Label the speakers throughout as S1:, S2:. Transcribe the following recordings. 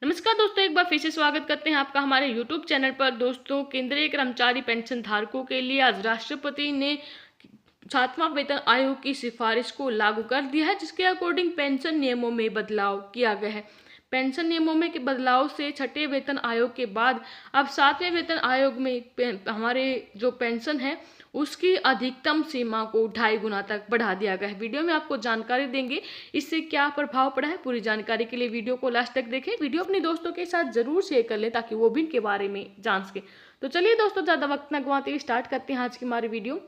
S1: नमस्कार दोस्तों, एक बार फिर से स्वागत करते हैं आपका हमारे YouTube चैनल पर। दोस्तों, केंद्रीय कर्मचारी पेंशन धारकों के लिए आज राष्ट्रपति ने 7वां वेतन आयोग की सिफारिश को लागू कर दिया है, जिसके अकॉर्डिंग पेंशन नियमों में बदलाव किया गया है। पेंशन नियमों में के बदलाव से छठे वेतन आयोग के बाद अब 7वें वेतन आयोग में हमारे जो पेंशन है उसकी अधिकतम सीमा को 2.5 गुना तक बढ़ा दिया गया है। वीडियो में आपको जानकारी देंगे इससे क्या प्रभाव पड़ा है। पूरी जानकारी के लिए वीडियो को लास्ट तक देखें। वीडियो अपने दोस्तों के साथ जरूर शेयर कर लें ताकि वो भी इनके बारे में जान सके। तो चलिए दोस्तों, ज़्यादा वक्त न गंवाते हुए स्टार्ट करते हैं आज की हमारी वीडियो।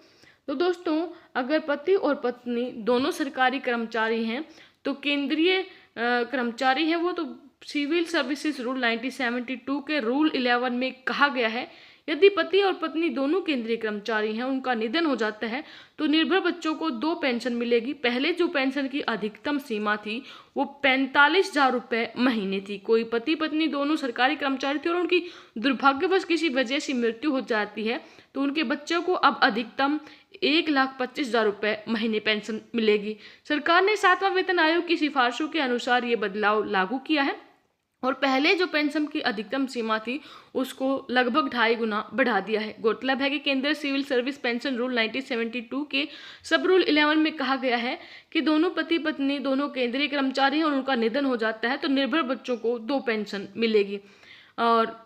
S1: तो दोस्तों, अगर पति और पत्नी दोनों सरकारी कर्मचारी हैं तो केंद्रीय कर्मचारी हैं वो, तो सिविल सर्विसेज रूल 1972 के रूल 11 में कहा गया है, यदि पति और पत्नी दोनों केंद्रीय कर्मचारी हैं, उनका निधन हो जाता है तो निर्भर बच्चों को 2 पेंशन मिलेगी। पहले जो पेंशन की अधिकतम सीमा थी वो 45,000 रुपये महीने थी। कोई पति पत्नी दोनों सरकारी कर्मचारी थे और उनकी दुर्भाग्यवश किसी वजह से मृत्यु हो जाती है तो उनके बच्चों को अब अधिकतम 1,25,000 रुपये महीने पेंशन मिलेगी। सरकार ने 7वां वेतन आयोग की सिफारिशों के अनुसार ये बदलाव लागू किया है और पहले जो पेंशन की अधिकतम सीमा थी उसको लगभग 2.5 गुना बढ़ा दिया है। गौरतलब है कि केंद्रीय सिविल सर्विस पेंशन रूल 1972 के सब रूल 11 में कहा गया है कि दोनों पति पत्नी दोनों केंद्रीय कर्मचारी हैं और उनका निधन हो जाता है तो निर्भर बच्चों को 2 पेंशन मिलेगी। और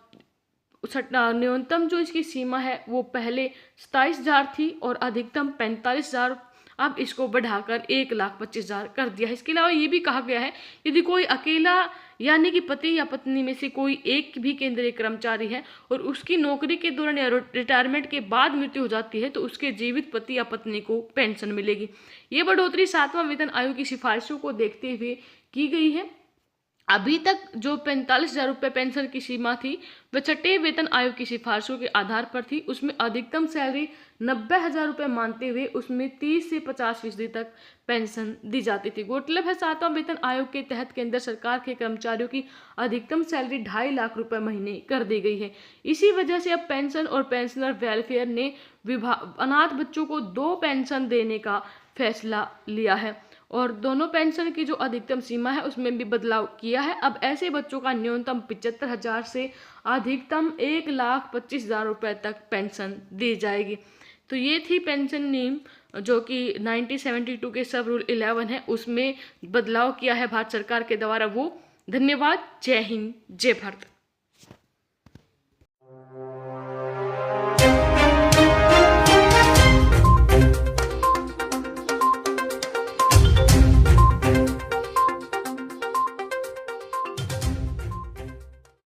S1: न्यूनतम जो इसकी सीमा है वो पहले 27,000 थी और अधिकतम 45,000, अब इसको बढ़ाकर 1,25,000 कर दिया है। इसके अलावा ये भी कहा गया है यदि कोई अकेला यानी कि पति या पत्नी में से कोई एक भी केंद्रीय कर्मचारी है और उसकी नौकरी के दौरान या रिटायरमेंट के बाद मृत्यु हो जाती है तो उसके जीवित पति या पत्नी को पेंशन मिलेगी। ये बढ़ोतरी 7वां वेतन आयोग की सिफारिशों को देखते हुए की गई है। अभी तक जो 45,000 रुपये पेंशन की सीमा थी वह छठे वेतन आयोग की सिफारिशों के आधार पर थी। उसमें अधिकतम सैलरी 90,000 रुपये मानते हुए उसमें 30 से 50% तक पेंशन दी जाती थी। गौरतलब है 7वां वेतन आयोग के तहत केंद्र सरकार के कर्मचारियों की अधिकतम सैलरी 2.5 लाख रुपये महीने कर दी गई है। इसी वजह से अब पेंशन और पेंशनर वेलफेयर ने अनाथ बच्चों को 2 पेंशन देने का फैसला लिया है और दोनों पेंशन की जो अधिकतम सीमा है उसमें भी बदलाव किया है। अब ऐसे बच्चों का न्यूनतम 75,000 से अधिकतम 1,25,000 रुपये तक पेंशन दी जाएगी। तो ये थी पेंशन नियम जो कि 1972 के सब रूल 11 है उसमें बदलाव किया है भारत सरकार के द्वारा वो। धन्यवाद। जय हिंद, जय भारत।